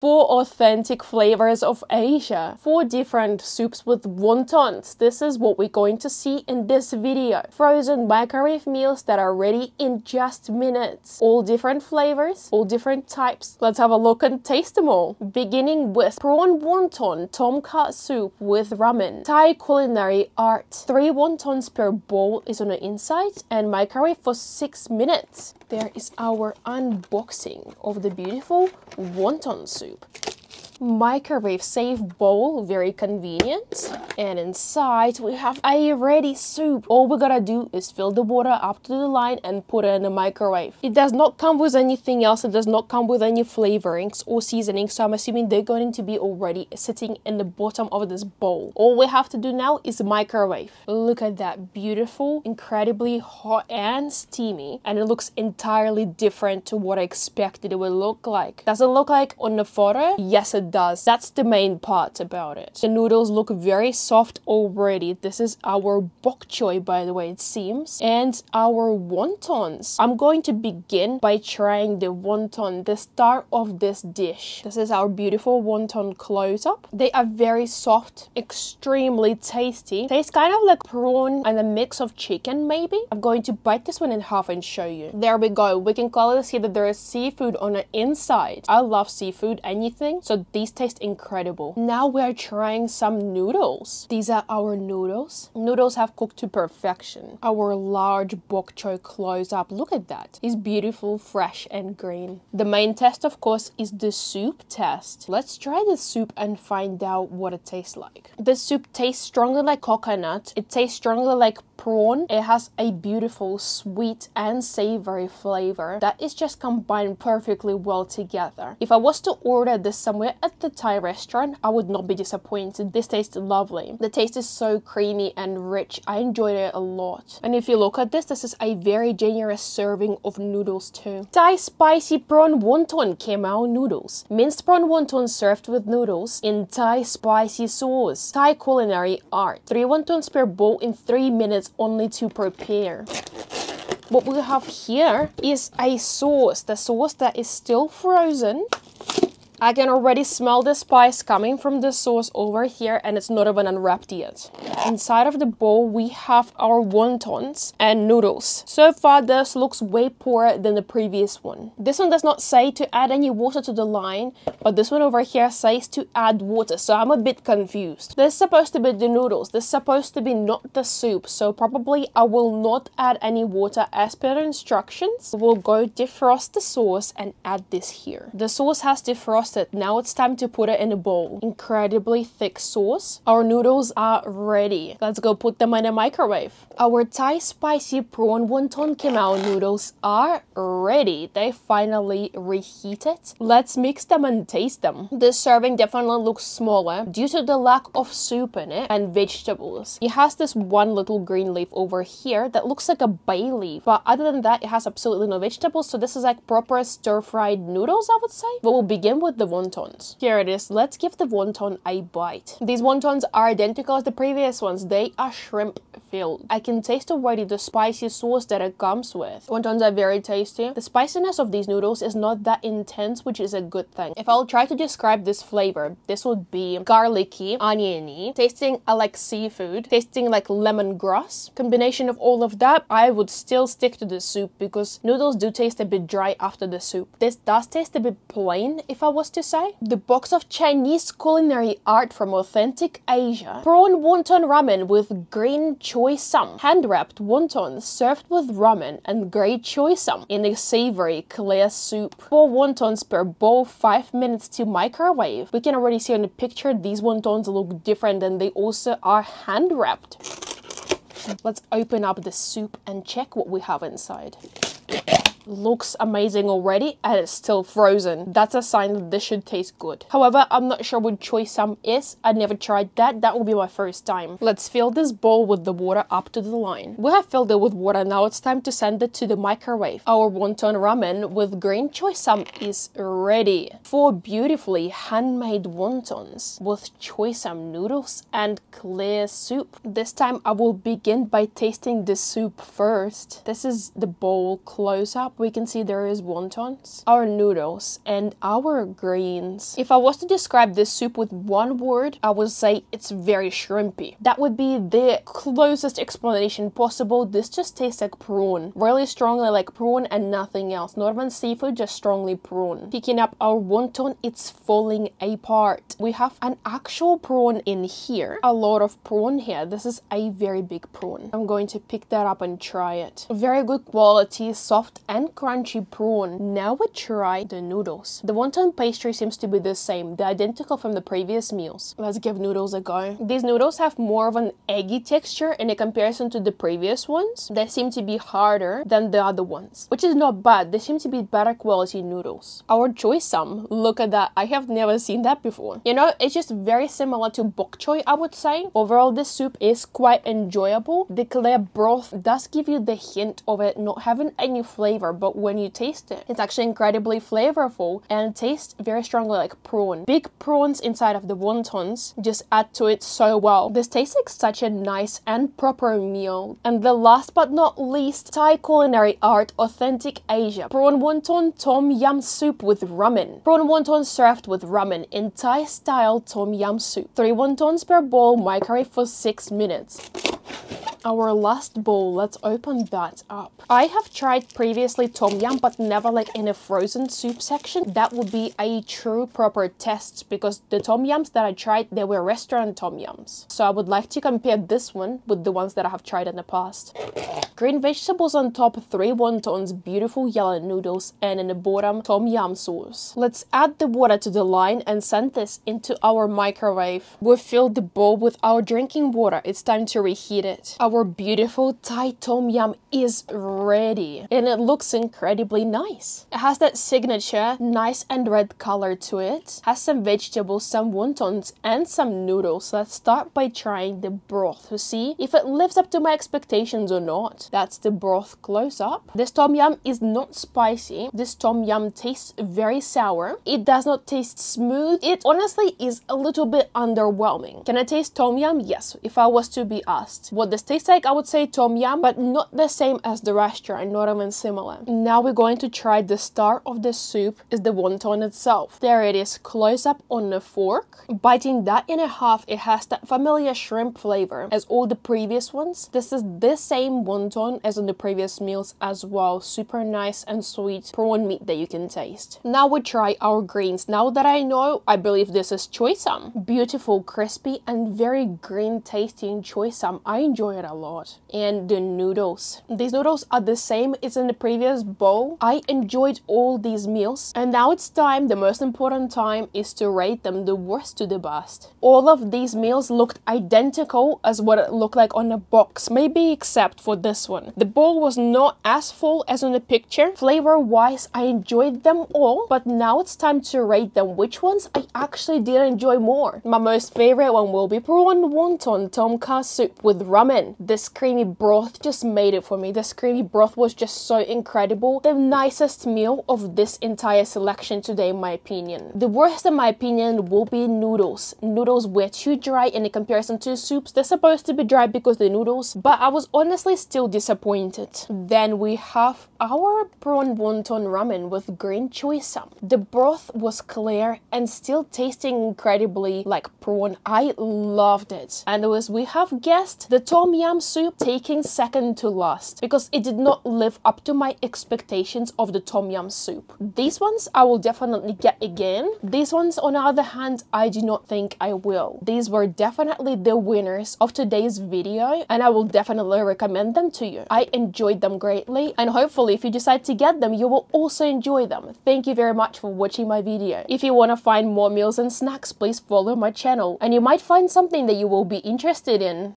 4 authentic flavors of Asia. 4 different soups with wontons. This is what we're going to see in this video. Frozen microwave meals that are ready in just minutes. All different flavors, all different types. Let's have a look and taste them all. Beginning with prawn wonton tom kha soup with ramen. Thai culinary art. 3 wontons per bowl is on the inside and microwave for 6 minutes. There is our unboxing of the beautiful wonton soup. Microwave safe bowl, very convenient. And inside we have a ready soup. All we gotta do is fill the water up to the line and put it in the microwave. It does not come with anything else. It does not come with any flavorings or seasonings, so I'm assuming they're going to be already sitting in the bottom of this bowl. All we have to do now is microwave. Look at that, beautiful, incredibly hot and steamy, and it looks entirely different to what I expected it would look like. Does it look like on the photo? Yes, it does. That's the main part about it. The noodles look very soft already. This is our bok choy, by the way, it seems, and our wontons. I'm going to begin by trying the wonton, the star of this dish. This is our beautiful wonton close-up. They are very soft, extremely tasty. Tastes kind of like prawn and a mix of chicken, maybe. I'm going to bite this one in half and show you. There we go. We can clearly see that there is seafood on the inside. I love seafood, anything, so these taste incredible. Now we're trying some noodles. These are our noodles. Noodles have cooked to perfection. Our large bok choy close up. Look at that. It's beautiful, fresh and green. The main test, of course, is the soup test. Let's try the soup and find out what it tastes like. The soup tastes strongly like coconut. It tastes strongly like prawn. It has a beautiful sweet and savory flavor that is just combined perfectly well together. If I was to order this somewhere at the Thai restaurant, I would not be disappointed. This tastes lovely. The taste is so creamy and rich. I enjoyed it a lot. And if you look at this, this is a very generous serving of noodles too. Thai spicy prawn wonton khemao noodles. Minced prawn wonton served with noodles in Thai spicy sauce. Thai culinary art. 3 wontons per bowl in 3 minutes only to prepare. What we have here is a sauce. The sauce that is still frozen. I can already smell the spice coming from the sauce over here, and it's not even unwrapped yet. Inside of the bowl, we have our wontons and noodles. So far, this looks way poorer than the previous one. This one does not say to add any water to the line, but this one over here says to add water, so I'm a bit confused. This is supposed to be the noodles. This is supposed to be not the soup, so probably I will not add any water as per the instructions. We'll go defrost the sauce and add this here. The sauce has defrosted. Now it's time to put it in a bowl. Incredibly thick sauce. Our noodles are ready. Let's go put them in a microwave. Our Thai spicy prawn wonton khemao noodles are ready. They finally reheated. Let's mix them and taste them. This serving definitely looks smaller due to the lack of soup in it and vegetables. It has this one little green leaf over here that looks like a bay leaf, but other than that, it has absolutely no vegetables, so this is like proper stir-fried noodles, I would say. But we'll begin with the wontons. Here it is. Let's give the wonton a bite. These wontons are identical as the previous ones. They are shrimp filled. I can taste already the spicy sauce that it comes with. Wontons are very tasty. The spiciness of these noodles is not that intense, which is a good thing. If I'll try to describe this flavor, this would be garlicky, oniony, tasting like seafood, tasting like lemongrass. Combination of all of that, I would still stick to the soup because noodles do taste a bit dry after the soup. This does taste a bit plain, if I was to say. The box of Chinese culinary art from authentic Asia. Prawn wonton ramen with green choy sum. Hand-wrapped wontons served with ramen and grey choy sum in a savory clear soup. 4 wontons per bowl, 5 minutes to microwave. We can already see on the picture these wontons look different and they also are hand-wrapped. Let's open up the soup and check what we have inside. Looks amazing already and it's still frozen. That's a sign that this should taste good. However, I'm not sure what choy sum is. I never tried that. That will be my first time. Let's fill this bowl with the water up to the line. We have filled it with water. Now it's time to send it to the microwave. Our wonton ramen with green choy sum is ready. 4 beautifully handmade wontons with choy sum noodles and clear soup. This time I will begin by tasting the soup first. This is the bowl close up. top, we can see there is wontons, our noodles, and our greens. If I was to describe this soup with one word, I would say it's very shrimpy. That would be the closest explanation possible. This just tastes like prawn. Really strongly like prawn and nothing else. Not even seafood, just strongly prawn. Picking up our wonton, it's falling apart. We have an actual prawn in here. A lot of prawn here. This is a very big prawn. I'm going to pick that up and try it. Very good quality, soft and crunchy prawn. Now we try the noodles. The wonton pastry seems to be the same. They're identical from the previous meals. Let's give noodles a go. These noodles have more of an eggy texture in a comparison to the previous ones. They seem to be harder than the other ones, which is not bad. They seem to be better quality noodles. Our choy sum, look at that. I have never seen that before. You know, it's just very similar to bok choy, I would say. Overall, this soup is quite enjoyable. The clear broth does give you the hint of it not having any flavor, but when you taste it, it's actually incredibly flavorful and tastes very strongly like prawn. Big prawns inside of the wontons just add to it so well. This tastes like such a nice and proper meal. And the last but not least, Thai culinary art, authentic Asia. Prawn wonton tom yum soup with ramen. Prawn wonton served with ramen in Thai style tom yum soup. 3 wontons per bowl, microwave for 6 minutes. Our last bowl, let's open that up. I have tried previously tom yum, but never like in a frozen soup section. That would be a true proper test because the tom yums that I tried, they were restaurant tom yums. So I would like to compare this one with the ones that I have tried in the past. Green vegetables on top, 3 wontons, beautiful yellow noodles, and in the bottom, tom yum sauce. Let's add the water to the line and send this into our microwave. We've filled the bowl with our drinking water. It's time to reheat it. Our beautiful Thai tom yum is ready and it looks incredibly nice. It has that signature nice and red color to it. Has some vegetables, some wontons, and some noodles. Let's start by trying the broth to see if it lives up to my expectations or not. That's the broth close up. This tom yum is not spicy. This tom yum tastes very sour. It does not taste smooth. It honestly is a little bit underwhelming. Can I taste tom yum? Yes, if I was to be asked. What this tastes like, I would say tom yum, but not the same as the restaurant, not even similar. Now we're going to try the star of the soup is the wonton itself. There it is, close up on the fork. Biting that in half, it has that familiar shrimp flavor as all the previous ones. This is the same wonton as in the previous meals as well. Super nice and sweet prawn meat that you can taste. Now we try our greens. Now that I know, I believe this is choy sum. Beautiful, crispy, and very green tasting choy sum. I enjoy it a lot. And the noodles. These noodles are the same as in the previous bowl. I enjoyed all these meals. And now it's time, the most important time, is to rate them the worst to the best. All of these meals looked identical as what it looked like on the box, maybe except for this one. The bowl was not as full as in the picture. Flavor-wise, I enjoyed them all, but now it's time to rate them. Which ones I actually did enjoy more? My most favorite one will be prawn wonton tom kha soup with ramen. This creamy broth just made it for me. This creamy broth was just so incredible. The nicest meal of this entire selection today, in my opinion. The worst, in my opinion, will be noodles. Noodles were too dry in comparison to soups. They're supposed to be dry because the noodles, but I was honestly still disappointed. Then we have our prawn wonton ramen with green choy sum. The broth was clear and still tasting incredibly like prawn. I loved it. And as we have guessed, the tom yum soup taking second to last because it did not live up to my expectations of the tom yum soup. These ones I will definitely get again. These ones, on the other hand, I do not think I will. These were definitely the winners of today's video and I will definitely recommend them to you. I enjoyed them greatly and hopefully if you decide to get them, you will also enjoy them. Thank you very much for watching my video. If you want to find more meals and snacks, please follow my channel and you might find something that you will be interested in.